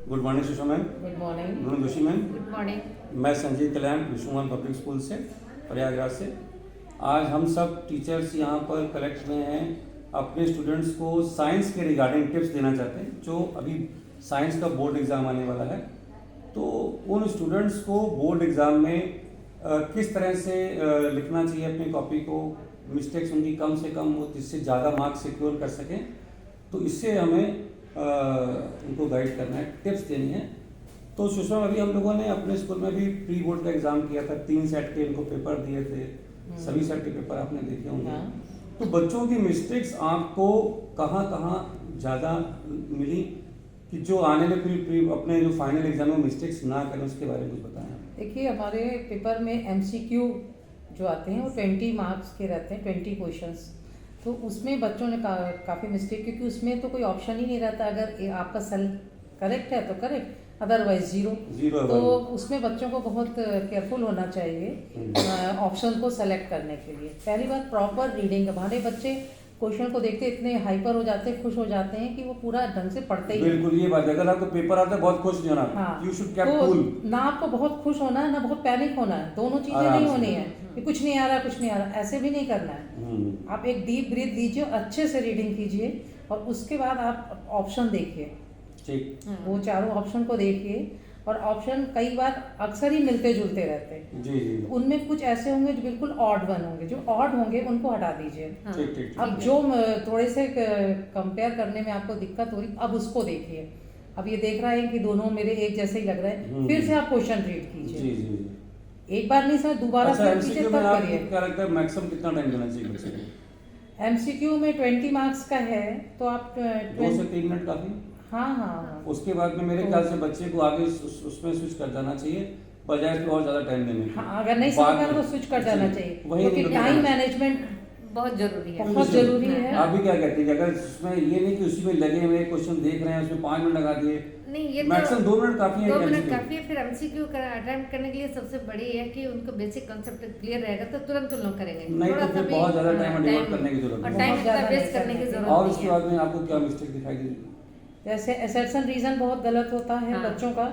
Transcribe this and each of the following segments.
Good morning Sushma ma'am. Good morning. Mrinu Joshi ma'am. Good morning. मैं Sanjeev Kalyan Vishnuman public school से प्रयागराज से। आज हम सब टीचर्स यहाँ पर कलेक्ट हुए हैं, अपने स्टूडेंट्स को साइंस के रिगार्डिंग टिप्स देना चाहते हैं। जो अभी साइंस का बोर्ड एग्ज़ाम आने वाला है, तो उन स्टूडेंट्स को बोर्ड एग्ज़ाम में किस तरह से लिखना चाहिए अपनी कॉपी को, मिस्टेक्स उनकी कम से कम हो जिससे ज़्यादा मार्क्स सिक्योर कर सकें। तो इससे हमें उनको गाइड करना है, टिप्स देनी है। तो सुषमा, अभी हम लोगों ने अपने स्कूल में भी प्री बोर्ड का एग्ज़ाम किया था, 3 सेट के इनको पेपर दिए थे। सभी सेट के पेपर आपने देखे होंगे। तो बच्चों की मिस्टेक्स आपको कहाँ ज़्यादा मिली कि जो आने में प्री अपने जो फाइनल एग्जाम में मिस्टेक्स ना करें, उसके बारे में कुछ बताएं। देखिए, हमारे पेपर में MCQ जो आते हैं वो 20 मार्क्स के रहते हैं, 20 क्वेश्चंस। तो उसमें बच्चों ने काफ़ी मिस्टेक, क्योंकि उसमें तो कोई ऑप्शन ही नहीं रहता। अगर आपका सेल करेक्ट है तो करेक्ट, अदरवाइज जीरो। तो उसमें बच्चों को बहुत केयरफुल होना चाहिए ऑप्शन को सेलेक्ट करने के लिए। पहली बात, प्रॉपर रीडिंग। हमारे बच्चे क्वेश्चन को देखते इतने हाइपर हो जाते हैं, खुश हो जाते हैं कि वो पूरा ढंग से पढ़ते ही। बिल्कुल, ये बात है। अगर आपको पेपर आता है, बहुत खुश नहीं होना। हाँ, यू शुड कीप कूल। ना आपको बहुत खुश होना है, ना बहुत पैनिक होना है। दोनों चीजें नहीं होनी है कि कुछ नहीं आ रहा, ऐसे भी नहीं करना है। आप एक डीप ब्रीथ लीजिए, अच्छे से रीडिंग कीजिए और उसके बाद आप ऑप्शन देखिए। ठीक। वो चारों ऑप्शन को देखिए, और ऑप्शन कई बार अक्सर ही मिलते जुलते रहते हैं। जी। उनमें कुछ ऐसे होंगे जो बिल्कुल ऑड वन होंगे, जो ऑड होंगे उनको हटा दीजिए। ठीक। अब जो थोड़े से कंपेयर करने में आपको दिक्कत हो रही, अब उसको देखिए। अब ये देख रहा है कि दोनों मेरे एक जैसे ही लग रहे हैं, फिर से आप क्वेश्चन रीड कीजिए। जी। एक बार नहीं समझ, दोबारा अच्छा, फिर कीजिए, तब करिए। क्या लगता है मैक्सिमम कितना टाइम देना चाहिए बच्चे को? MCQ में 20 मार्क्स का है, तो आप 2 से 3 मिनट काफी। हाँ। उसके बाद में मेरे ख्याल से बच्चे को आगे उसमें स्विच कर जाना चाहिए, बजाय इसमें और ज्यादा टाइम देने के। हाँ, अगर नहीं समझ में आ रहा तो स्विच कर जाना चाहिए, क्योंकि टाइम मैनेजमेंट बहुत जरूरी है। बहुत जरूरी है। आप भी क्या कहते हैं, अगर उसमें ये नहीं कि उसी में लगे हुए क्वेश्चन देख रहे हैं, उसमें 5 मिनट लगा दिए? नहीं, ये मैक्सिमम 2 मिनट काफी है। 2 मिनट काफी है। फिर MCQ अटेम्प्ट करने के लिए सबसे बड़ी है कि उनको बेसिक कांसेप्ट क्लियर रहेगा तो तुरंत उन लोग करेंगे। नहीं तो फिर बहुत ज्यादा टाइम डिवोट करने की जरूरत है, और टाइम वेस्ट करने की जरूरत और नहीं उसके है। बाद में आपको क्या मिस्टेक दिखाई दी? जैसे असर्शन रीजन बहुत गलत होता है बच्चों का।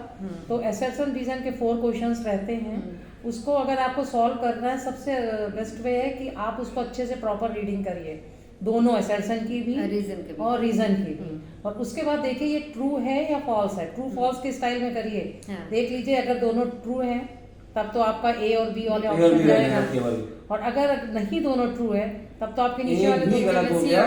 तो असर्शन रीजन के 4 क्वेश्चंस रहते हैं। उसको अगर आपको सॉल्व करना है, सबसे बेस्ट वे है कि आप उसको अच्छे से प्रॉपर रीडिंग करिए, दोनों असर्शन की भी और रीजन की भी। और उसके बाद देखिए ये ट्रू है या फॉल्स है। ट्रू फॉल्स के स्टाइल में करिए। देख लीजिए, अगर दोनों ट्रू हैं तब तो आपका A और B वाले ऑप्शन रहेगा, और अगर नहीं दोनों ट्रू है तब तो आपके नीचे वाले दो गलत हो गया,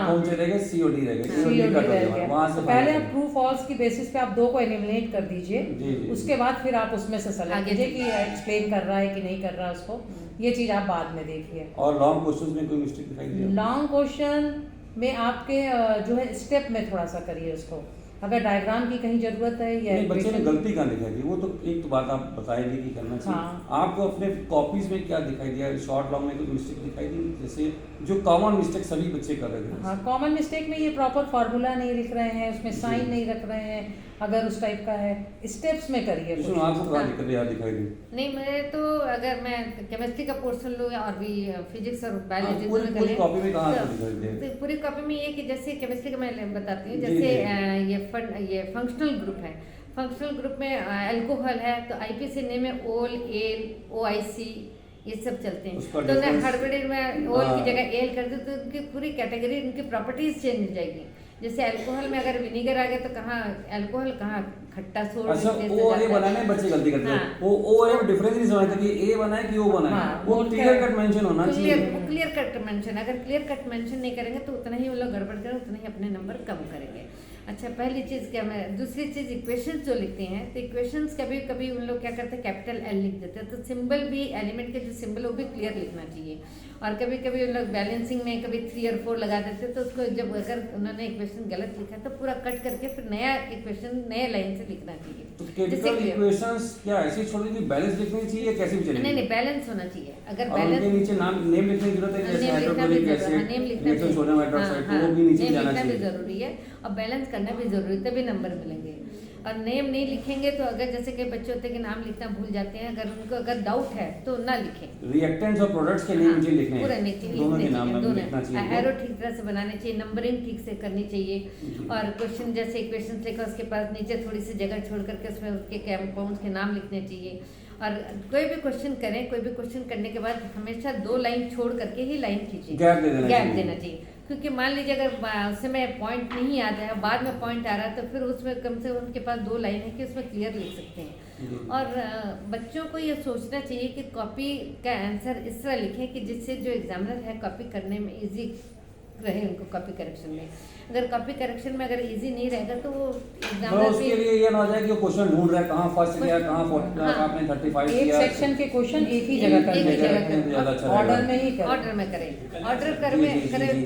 कौन से रहेगा? C और D रहेगा। वहां से पहले आप ट्रू फॉल्स की बेसिस पे आप 2 को एलिमिनेट कर दीजिए। उसके बाद फिर आप उसमें से सेलेक्ट कीजिए कि एक्सप्लेन कर रहा है कि नहीं कर रहा है उसको। ये चीज आप बाद में देखिए। और लॉन्ग क्वेश्चंस में कोई मिस्टेक दिखाई दी? लॉन्ग क्वेश्चन में आपके जो है स्टेप में थोड़ा सा करिए उसको। अगर डायग्राम की कहीं जरूरत है या बच्चे ने गलती कहाँ दिखाई दी, वो तो एक तो बात आप बताएंगे कि करना चाहिए। आपको अपने कॉपीज में क्या दिखाई दिया? शॉर्ट लॉन्ग में कोई मिस्टेक दिखाई दी, जैसे जो कॉमन मिस्टेक सभी बच्चे कर रहे थे? हाँ, कॉमन मिस्टेक में ये प्रॉपर फार्मूला नहीं लिख रहे हैं, उसमें साइन नहीं रख रहे हैं, अगर उस टाइप का है। स्टेप्स में करिए। आपको क्या दिक्कत याद दिखाई दी? नहीं, मेरे तो अगर मैं केमिस्ट्री का पोर्शन लूँ और भी फिजिक्स और बायोलॉजी पूरी कॉपी में कहाँ दिखाई दे? पूरी कॉपी में ये कि जैसे केमिस्ट्री का मैं बताती हूँ, जैसे ये फंक्शनल ग्रुप है। फंक्शनल ग्रुप में अल्कोहल है तो IPC नेम है ओल, एल, OIC, ये सब चलते हैं। तो मैं हड़बड़ी में ओल की जगह एल कर दूँ तो उनकी पूरी कैटेगरी, उनकी प्रॉपर्टीज चेंज हो जाएगी। जैसे अल्कोहल में अगर विनेगर आ गया तो कहाँ अल्कोहल, कहाँ खट्टा सोड। अच्छा, ओ ए बनाने बच्चे गलती करते हैं। वो ओ ए डिफरेंस नहीं समझते कि ए बना है कि ओ बना है। वो क्लियर कट मेंशन होना चाहिए। क्लियर कट मेंशन, अगर क्लियर कट मेंशन नहीं करेंगे तो उतना ही वो लोग गड़बड़ करेंगे, उतना ही अपने नंबर कम करेंगे। अच्छा, पहली चीज़ क्या, मैं दूसरी चीज़ इक्वेशंस जो लिखते हैं तो इक्वेशंस कभी कभी उन लोग क्या करते हैं, कैपिटल L लिख देते हैं। तो सिंबल भी, एलिमेंट के जो सिंबल वो भी क्लियर लिखना चाहिए। और कभी कभी उन लोग बैलेंसिंग में कभी 3 और 4 लगा देते हैं, तो उसको जब अगर उन्होंने इक्वेशन गलत लिखा तो पूरा कट करके फिर नया इक्वेशन नए लाइन से लिखना चाहिए। तो कैपिटल इक्वेशंस क्या ऐसे छोड़ दीजिए, बैलेंस लिखनी चाहिए, कैसे भी चलेगी? नहीं, बैलेंस होना चाहिए। अगर बैलेंस के नीचे नाम नेम लिखने की जरूरत है, जैसे हाइड्रोक्लोरिक एसिड, नेम लिखना भी सोडियम हाइड्रोक्साइड, वो भी नीचे जाना चाहिए। जरूरी है और बैलेंस करना भी जरूरी, तभी नंबर मिलेंगे। और नेम नहीं लिखेंगे तो अगर जैसे कई बच्चे होते हैं कि नाम लिखना भूल जाते हैं, अगर उनको अगर डाउट है तो ना लिखें। रिएक्टेंट्स और प्रोडक्ट्स के नेम मुझे लिखने हैं, पूरा नहीं दोनों के नाम में लिखना चाहिए। एरो ठीक तरह से बनाने चाहिए, नंबरिंग ठीक से करनी चाहिए। और क्वेश्चन जैसे इक्वेशन लिखा उसके पास नीचे थोड़ी सी जगह छोड़ करके उसमें उसके कंपाउंड्स के नाम लिखने चाहिए। और कोई भी क्वेश्चन करें, कोई भी क्वेश्चन करने के बाद हमेशा 2 लाइन छोड़ करके ही लाइन खींचिए, गैप देना चाहिए। क्योंकि मान लीजिए अगर उस समय पॉइंट नहीं याद है, बाद में पॉइंट आ रहा है, तो फिर उसमें कम से कम उनके पास 2 लाइन है कि उसमें क्लियर लिख सकते हैं। और बच्चों को ये सोचना चाहिए कि कॉपी का आंसर इस तरह लिखें कि जिससे जो एग्जामिनर है कॉपी करने में इजी रहे उनको कॉपी करेक्शन में। अगर कॉपी करेक्शन में अगर इजी नहीं रहेगा तो वो एग्जामिनर उसके लिए ये ना हो जाए कि वो क्वेश्चन ढूंढ रहा है कहाँ फर्स्ट गया, कहाँ आपने 35 एक किया। सेक्शन के क्वेश्चन एक ही जगह करें, ऑर्डर में ही करें। ऑर्डर में करें, ऑर्डर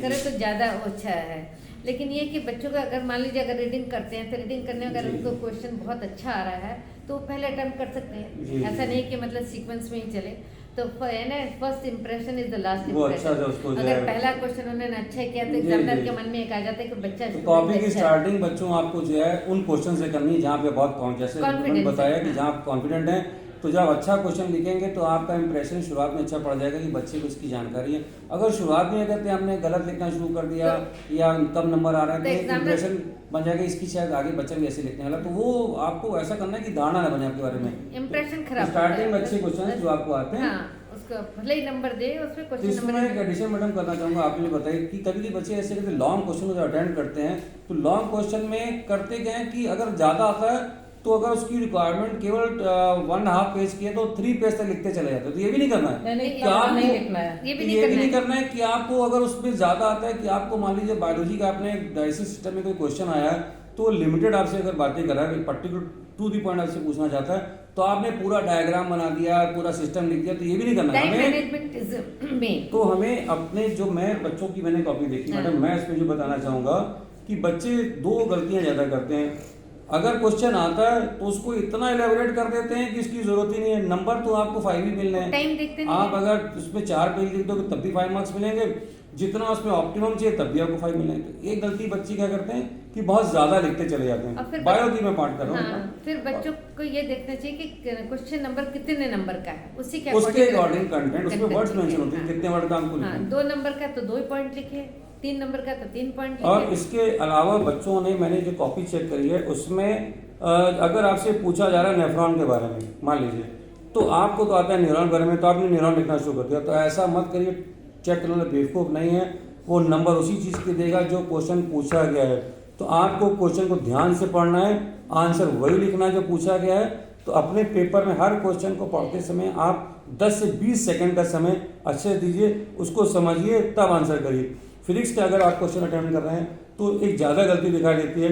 करें तो ज़्यादा अच्छा है। लेकिन ये कि बच्चों का अगर मान लीजिए अगर रीडिंग करते हैं तो रीडिंग करने में अगर उनको क्वेश्चन बहुत अच्छा आ रहा है तो वो पहले अटेम्प्ट कर सकते हैं। ऐसा नहीं कि मतलब सीक्वेंस में ही चले। तो है ना, first impression is the last impression. अगर पहला क्वेश्चन उन्होंने अच्छा किया तो एग्जामिनर के मन में एक आ जाता है कि बच्चा कॉपी की स्टार्टिंग बच्चों आपको जो है उन क्वेश्चन से करनी है जहाँ पे बहुत जैसे बताया कि जहाँ आप कॉन्फिडेंट हैं, तो जब अच्छा क्वेश्चन लिखेंगे तो आपका इंप्रेशन शुरुआत में अच्छा पड़ जाएगा कि बच्चे को इसकी जानकारी है। अगर शुरुआत में कहते हैं हमने गलत लिखना शुरू कर दिया या कम नंबर आ रहा है तो इंप्रेशन बन जाएगा इसकी शायद आगे बच्चा भी ऐसे लिखने वाला। तो वो आपको ऐसा करना है कि धारणा न बने आपके बारे में, इंप्रेशन खराब। स्टार्टिंग में अच्छे क्वेश्चन जो आपको आते हैं उसको भले ही नंबर दे, उसमें क्वेश्चन इसमें मैं एक एडिशन मैडम करना चाहूँगा। आपने बताया कि कभी बच्चे ऐसे करते लॉन्ग क्वेश्चन जो अटेंड करते हैं तो लॉन्ग क्वेश्चन में करते क्या है कि अगर ज़्यादा आता है तो अगर उसकी रिक्वायरमेंट केवल 1.5 पेज की है तो 3 पेज तक लिखते चले जाते हैं। तो ये भी नहीं करना है, ये भी नहीं करना है कि आपको अगर उसमें ज़्यादा आता है कि आपको मान लीजिए बायोलॉजी का आपने डायलिसिस सिस्टम में कोई क्वेश्चन आया है तो लिमिटेड आपसे अगर बातें कर रहा है, पर्टिकुलर टू दी पॉइंट आपसे पूछना चाहता है तो आपने पूरा डायग्राम बना दिया, पूरा सिस्टम लिख दिया, तो ये भी नहीं करना है। तो हमें अपने जो मैं बच्चों की मैंने कॉपी देखी मैडम, मैं इसमें जो बताना चाहूंगा कि बच्चे 2 गलतियां ज्यादा करते हैं। अगर क्वेश्चन आता है तो उसको इतना एलेबोरेट कर देते हैं कि इसकी जरूरत ही नहीं है। नंबर तो आपको 5 ही मिलने हैं, आप अगर उसमें 4 पेज लिख दोगे तब भी 5 मार्क्स मिलेंगे, जितना उसमें ऑप्टिमम चाहिए तब भी आपको 5 मिलेंगे। तो एक गलती बच्चे क्या करते हैं कि बहुत ज्यादा लिखते चले जाते हैं। बायो की मैं पार्ट कर रहा हूँ। फिर बच्चों को ये देखना चाहिए कि क्वेश्चन नंबर कितने नंबर का है, उसके अकॉर्डिंग कंटेंट उसमें वर्ड्स मेंशन होते हैं, कितने वर्ड का हमको लिखना है। 2 नंबर का तो 2 पॉइंट लिखे, 3 नंबर का तो 3 पॉइंट लिखे। और इसके अलावा बच्चों ने मैंने जो कॉपी चेक करी है उसमें अगर आपसे पूछा जा रहा है नेफ्रॉन के बारे में मान लीजिए, तो आपको तो आता है न्यूरॉन के बारे में, तो आपने न्यूरॉन लिखना शुरू कर दिया। तो ऐसा मत करिए, चेक करना बेवकूफ़ नहीं है, वो नंबर उसी चीज़ की देगा जो क्वेश्चन पूछा गया है। तो आपको क्वेश्चन को ध्यान से पढ़ना है, आंसर वही लिखना है जो पूछा गया है। तो अपने पेपर में हर क्वेश्चन को पढ़ते समय आप 10 से 20 सेकंड का समय अच्छे से दीजिए, उसको समझिए तब आंसर करिए। फिजिक्स का अगर आप क्वेश्चन अटेम्प्ट कर रहे हैं तो एक ज़्यादा गलती दिखाई देती है,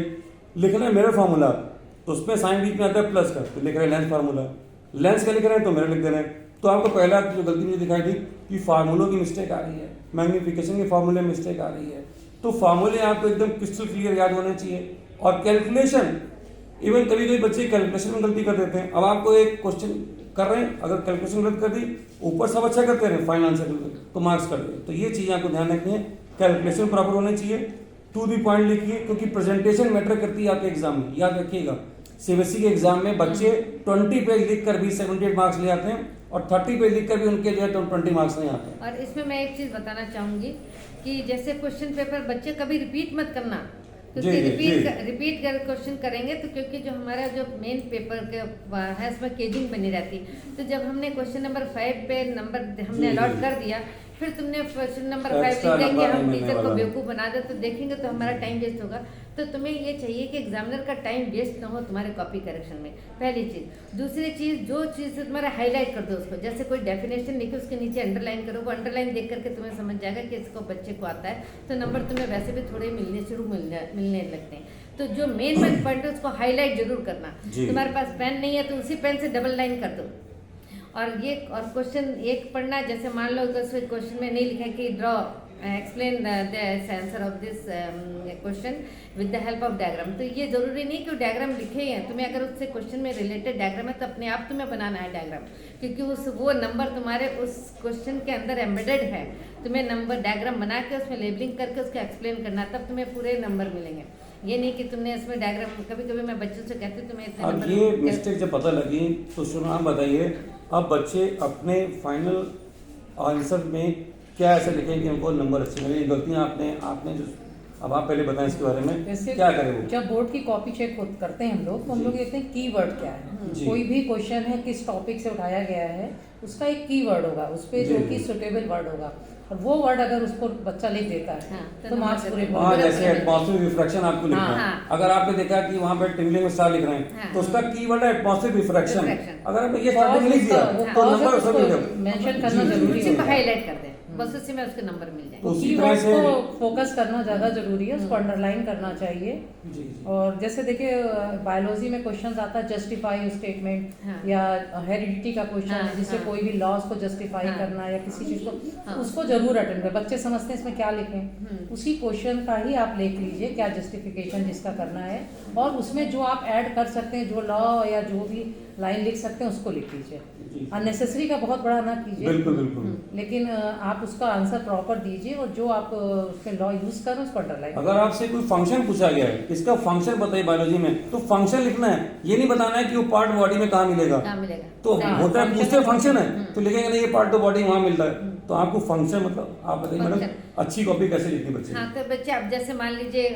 लिखना है मेरा फार्मूला, तो उसमें साइन बीच में आता है प्लस का, तो लिख रहे हैं लेंस फार्मूला, लेंस का लिख रहे हैं तो मेरा लिख दे रहे हैं। तो आपको पहला जो गलती मुझे दिखाई दी कि फार्मूलों की मिस्टेक आ रही है, मैग्निफिकेशन के फार्मूले में मिस्टेक आ रही है। तो फार्मूले आपको एकदम क्रिस्टल क्लियर याद होने चाहिए। और कैलकुलेशन, इवन कभी कभी बच्चे कैलकुलेशन में गलती कर देते हैं। अब आपको एक क्वेश्चन कर रहे हैं, अगर कैलकुलेशन गलत कर दी, ऊपर सब अच्छा करते रहे, फाइनल आंसर तो मार्क्स कर दिए। तो ये चीज़ें आपको ध्यान रखनी है, कैलकुलेशन प्रॉपर होने चाहिए, टू दी पॉइंट लिखिए, क्योंकि प्रेजेंटेशन मैटर करती है आपके एग्जाम में। याद रखिएगा, सीबीएसई के एग्जाम में बच्चे 20 पेज लिखकर भी 78 मार्क्स ले आते हैं और 30 पेज लिखकर भी उनके जो है 20 मार्क्स नहीं आते हैं। और इसमें मैं एक चीज़ बताना चाहूँगी कि जैसे क्वेश्चन पेपर बच्चे कभी रिपीट मत करना, क्योंकि रिपीट कर क्वेश्चन करेंगे तो क्योंकि जो हमारा जो मेन पेपर है उसमें केजिंग बनी रहती है। तो जब हमने क्वेश्चन नंबर 5 पे नंबर हमने अलॉट कर दिया, फिर तुमने क्वेश्चन नंबर 5 लिख देंगे, हम टीचर को बेवकूफ़ बना दे तो देखेंगे तो हमारा टाइम वेस्ट होगा। तो तुम्हें ये चाहिए कि एग्जामिनर का टाइम वेस्ट ना हो तुम्हारे कॉपी करेक्शन में, पहली चीज़। दूसरी चीज़, जो चीज़ तुम्हारा हाईलाइट कर दो उसको, जैसे कोई डेफिनेशन लिखी उसके नीचे अंडरलाइन करो, वो अंडरलाइन देख करके तुम्हें समझ जाएगा कि इसको बच्चे को आता है, तो नंबर तुम्हें वैसे भी थोड़े मिलने लगते हैं। तो जो मेन पॉइंट है उसको हाईलाइट जरूर करना। तुम्हारे पास पेन नहीं है तो उसी पेन से डबल लाइन कर दो। और क्वेश्चन एक पढ़ना, जैसे मान लो क्वेश्चन में नहीं लिखा कि draw explain the answer of this question with the help of diagram, तो ये जरूरी नहीं कि डायग्राम लिखे ही हैं। तुम्हें अगर उससे क्वेश्चन में रिलेटेड डायग्राम है तो अपने आप तुम्हें बनाना है डायग्राम, क्योंकि वो नंबर तुम्हारे उस क्वेश्चन के अंदर एम्बेडेड है। तुम्हें नंबर डायग्राम बना के उसमें लेबलिंग करके उसको एक्सप्लेन करना, तब तुम्हें पूरे नंबर मिलेंगे। ये नहीं कि तुमने इसमें डायग्राम, कभी कभी मैं बच्चों से कहती हूँ तुम्हें इतने अब नंबर ये मिस्टेक जब पता लगी तो सुनो आप बताइए, अब बच्चे अपने फाइनल आंसर में क्या ऐसे लिखें कि उनको नंबर अच्छे मिले? गलतियाँ आपने जो, अब आप पहले बताएं इसके बारे में, जैसे क्या करें वो? जब बोर्ड की कॉपी चेक करते हैं हम लोग, तो हम लोग देखते हैं कीवर्ड क्या है। जी। कोई भी क्वेश्चन है किस टॉपिक से उठाया गया है, उसका एक कीवर्ड होगा, उस पे जो जी, कि जी। सुटेबल वर्ड होगा, और वो वर्ड अगर उसको बच्चा लिख देता है हाँ, तो मार्क्स पूरे हाँ, मिलेंगे। जैसे एटमॉस्फेरिक रिफ्रैक्शन आपको लिखना है, हाँ। अगर आपने देखा कि वहाँ पे टिंगलिंग में स्टार लिख रहे हैं, हाँ। तो उसका कीवर्ड है एटमॉस्फेरिक रिफ्रैक्शन। रिफ्रैक्शन। अगर आपने ये स्टार्टिंग लिख दिया तो नंबर सब मिल जाएगा। मेंशन करना जी, जी, जरूरी उसी को होगा। हाईलाइट कर दें, बस उसी में उसके नंबर मिल तो जाएंगे। उसी कीवर्ड्स तरह से को फोकस करना ज़्यादा जरूरी है, उसको अंडरलाइन करना चाहिए। जी, जी। और जैसे देखिए बायोलॉजी में क्वेश्चन आता है जस्टिफाई स्टेटमेंट, हाँ। या हेरिडिटी का क्वेश्चन हाँ, है जिससे हाँ। कोई भी लॉस को जस्टिफाई हाँ। करना या किसी चीज को, हाँ। उसको जरूर अटेंड करें। बच्चे समझते हैं इसमें क्या लिखें, उसी क्वेश्चन का ही आप लिख लीजिए क्या जस्टिफिकेशन जिसका करना है, और उसमें जो आप ऐड कर सकते हैं, जो लॉ या जो भी लाइन लिख सकते हैं उसको लिख लीजिए। जी। अननेसेसरी का बहुत बड़ा ना कीजिए, बिल्कुल बिल्कुल। लेकिन आप उसका आंसर प्रॉपर दीजिए, और जो आप उसके लॉ यूज करें उसको अंडरलाइन। अगर आपसे कोई फंक्शन पूछा गया है, इसका फंक्शन बताइए बायोलॉजी में, तो फंक्शन लिखना है, ये नहीं बताना है कि वो पार्ट बॉडी में कहाँ मिलेगा। कहाँ मिलेगा? तो हाँ, होता है function पूछते है। फंक्शन है तो लिखेंगे नहीं ये पार्ट तो बॉडी वहाँ मिलता है, तो आपको फंक्शन मतलब आप बताइए मैडम Function। अच्छी कॉपी कैसे लिखनी बच्चे हाँ, की? तो बच्चे अब जैसे मान लीजिए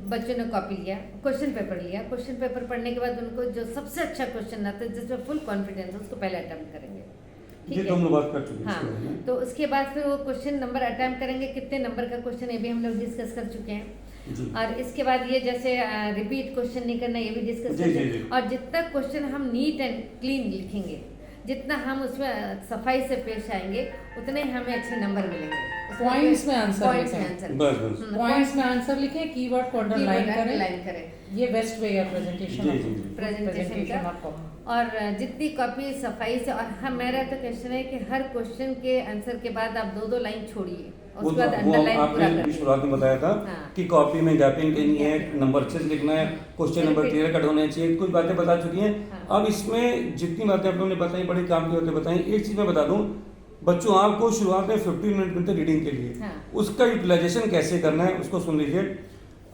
बच्चों ने कॉपी लिया, क्वेश्चन पेपर लिया, क्वेश्चन पेपर पढ़ने के बाद उनको जो सबसे अच्छा क्वेश्चन आता है जिसमें फुल कॉन्फिडेंस है उसको पहले अटेम्प्ट करेंगे। ये ठीक तो हम है? लोग बात कर चुके हैं हाँ, इसके बारे में। तो उसके बाद फिर वो क्वेश्चन नंबर अटेम्प्ट करेंगे, कितने नंबर का क्वेश्चन है भी हम लोग डिस्कस कर चुके हैं। जी। और इसके बाद ये जैसे रिपीट क्वेश्चन नहीं करना, ये भी डिस्कस जी, कर जी, चुके जी। हैं। और जितना क्वेश्चन हम नीट एंड क्लीन लिखेंगे, जितना हम उसमें सफाई से पेश आएंगे, उतने हमें अच्छे नंबर मिलेंगे। Points में answer Points में लिखें। answer। बस बस। पॉइंट्स में आंसर लिखें, कीवर्ड को अंडरलाइन Keyword करें, underline करें। ये बेस्ट वे है प्रेजेंटेशन जी, जी, जी। प्रेजेंटेशन का। आपको। और जितनी कॉपी सफाई से, और हम मेरा तो क्वेश्चन है कि हर क्वेश्चन के आंसर के बाद आप 2-2 लाइन छोड़िए, वो उसके बाद वो अंडरलाइन पूरा आपने कर शुरुआत में बताया था हाँ। कि कॉपी में गैपिंग नहीं है, नंबर अच्छे से लिखना है, question number Repeat। Clear cut होने चाहिए, कुछ बातें बता चुकी हैं। हाँ। अब इसमें जितनी बातें आप लोगों ने बताई बड़ी काम की बातें बताई, एक चीज मैं बता दूं, बच्चों आपको शुरुआत में 15 मिनट मिलते रीडिंग के लिए, हाँ। उसका यूटिलाइजेशन कैसे करना है उसको सुन लीजिए।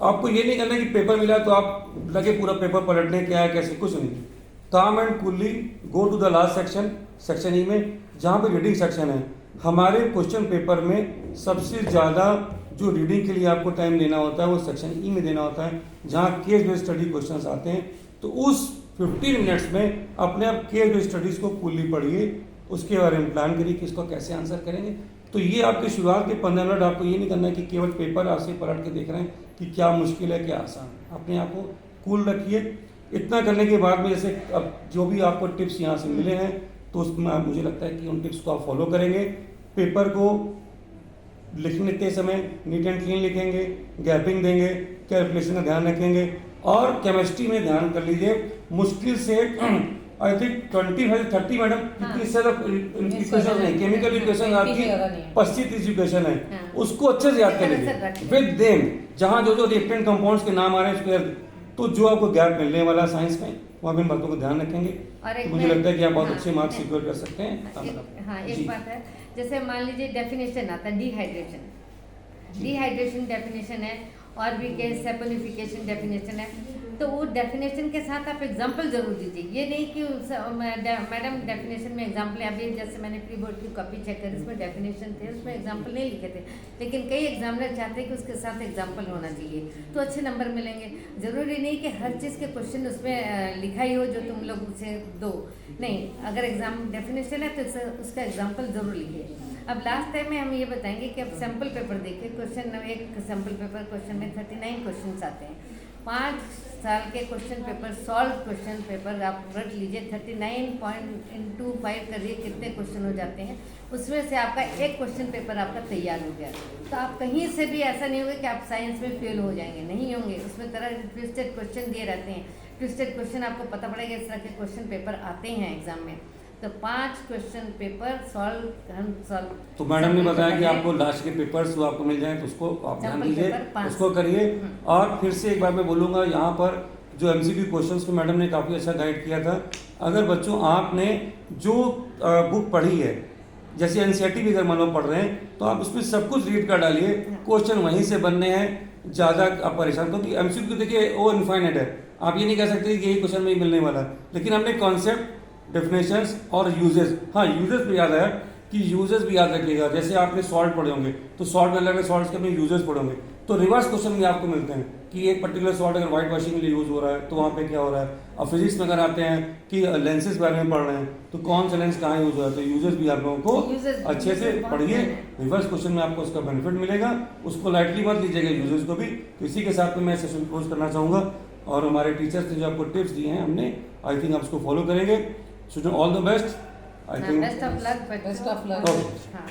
आपको ये नहीं करना है कि पेपर मिला तो आप लगे पूरा पेपर पलट लें, क्या है कैसे, कुछ नहीं। Calm and coolly go to the last section, section E में जहाँ पे रीडिंग सेक्शन है। हमारे क्वेश्चन पेपर में सबसे ज़्यादा जो रीडिंग के लिए आपको टाइम देना होता है वो सेक्शन ई में देना होता है, जहाँ केस बेस्ड स्टडी क्वेश्चंस आते हैं। तो उस 15 मिनट्स में अपने आप केस बेस्ड स्टडीज़ को फुल्ली पढ़िए, उसके बारे में प्लान करिए कि इसको कैसे आंसर करेंगे। तो ये आपकी शुरुआत के 15 मिनट आपको ये नहीं करना है कि केवल पेपर आपसे पलट के देख रहे हैं कि क्या मुश्किल है क्या आसान। अपने आप को कूल रखिए। इतना करने के बाद में जैसे अब जो भी आपको टिप्स यहाँ से मिले हैं तो उसमें मुझे लगता है कि उन टिप्स को आप फॉलो करेंगे। पेपर को लिखते समय नीट एंड क्लीन लिखेंगे, गैपिंग देंगे, कैलकुलेशन का ध्यान रखेंगे, और केमिस्ट्री में ध्यान कर लीजिए मुश्किल से आई थिंक 20-30 मैडम इतनी सारा इक्वेशन नहीं, केमिकल इक्वेशन आपकी 25-30 इक्वेशन है, हाँ। उसको अच्छे से याद कर लीजिए विद देम, जहाँ जो जो रिएक्टेंट कंपाउंड्स के नाम आ रहे हैं उसको, तो जो आपको गैप मिलने वाला साइंस में वहाँ भी इन बातों को ध्यान रखेंगे। और एक तो मुझे मैं- लगता है कि आप बहुत हाँ, अच्छे मार्क्स सिक्योर कर सकते हैं। हाँ, जी। एक बात है, जैसे मान लीजिए डेफिनेशन आता है डिहाइड्रेशन, डिहाइड्रेशन डेफिनेशन है, और भी के सेपोनिफिकेशन डेफिनेशन है। तो वो डेफिनेशन के साथ आप एग्जांपल जरूर दीजिए। ये नहीं कि मैडम डेफिनेशन में एग्जांपल है, अभी जैसे मैंने प्री बोर्ड की कॉपी चेक करी, उसमें डेफिनेशन थे, उसमें एग्जांपल नहीं लिखे थे, लेकिन कई एग्जामिनर चाहते हैं कि उसके साथ एग्जांपल होना चाहिए, तो अच्छे नंबर मिलेंगे। जरूरी नहीं कि हर चीज़ के क्वेश्चन उसमें लिखा ही हो जो तुम लोग उसे दो, नहीं, अगर एग्जाम डेफिनेशन है तो उसका एग्जाम्पल जरूर लिखिए। अब लास्ट टाइम में हम ये बताएंगे कि अब सैम्पल पेपर देखिए, क्वेश्चन एक सैम्पल पेपर क्वेश्चन में 39 क्वेश्चन आते हैं। 5 साल के question paper, solve question paper आप रट लीजिए, 39.5 करिए, कितने क्वेश्चन हो जाते हैं, उसमें से आपका एक क्वेश्चन पेपर आपका तैयार हो गया। तो आप कहीं से भी ऐसा नहीं होगा कि आप साइंस में फेल हो जाएंगे, नहीं होंगे। उसमें तरह ट्विस्टेड क्वेश्चन दिए रहते हैं, ट्विस्टेड क्वेश्चन आपको पता पड़ेगा, इस तरह के क्वेश्चन पेपर आते हैं एग्जाम में। तो 5 क्वेश्चन पेपर सॉल्व। तो मैडम ने बताया कि आपको लास्ट के पेपर्स वो आपको मिल जाए तो उसको आप ध्यान Sample दीजिए, paper 5। उसको करिए। और फिर से एक बार मैं बोलूँगा, यहाँ पर जो MCQ क्वेश्चंस को मैडम ने काफ़ी अच्छा गाइड किया था। अगर बच्चों आपने जो बुक पढ़ी है, जैसे NCERT भी अगर मान लो पढ़ रहे हैं, तो आप उसमें सब कुछ रीड कर डालिए, क्वेश्चन वहीं से बनने हैं। ज़्यादा आप परेशान, क्योंकि एमसीक्यू देखिए वो इनफाइनाइट है, आप ये नहीं कह सकते कि यही क्वेश्चन में ही मिलने वाला है। लेकिन हमने कॉन्सेप्ट, डेफिनेशंस और यूजेस, हाँ यूजेस भी याद है कि यूजेस भी याद रखिएगा। जैसे आपने सॉल्ट पढ़े होंगे तो सॉल्ट में अलग अलग सॉल्ट के अपने यूजेस पढ़े होंगे, तो रिवर्स क्वेश्चन भी आपको मिलते हैं कि एक पर्टिकुलर सॉल्ट अगर वाइट वॉशिंग के लिए यूज हो रहा है तो वहाँ पे क्या हो रहा है। और फिजिक्स में अगर आते हैं कि लेंसेज के बारे में पढ़ रहे हैं तो कौन सा लेंस कहाँ यूज हो रहा है, तो यूजेस भी आप लोगों Uses- को अच्छे से uses पढ़िए। बहुत रिवर्स क्वेश्चन में आपको उसका बेनिफिट मिलेगा, उसको लाइटली मत लीजिएगा यूजेस को भी। तो इसी के साथ में मैं सेशन क्लोज करना चाहूँगा, और हमारे टीचर्स ने जो आपको टिप्स दिए हैं हमने, आई थिंक आप उसको फॉलो करेंगे। Student all the best, I think best of luck, Best of luck. Okay. हाँ।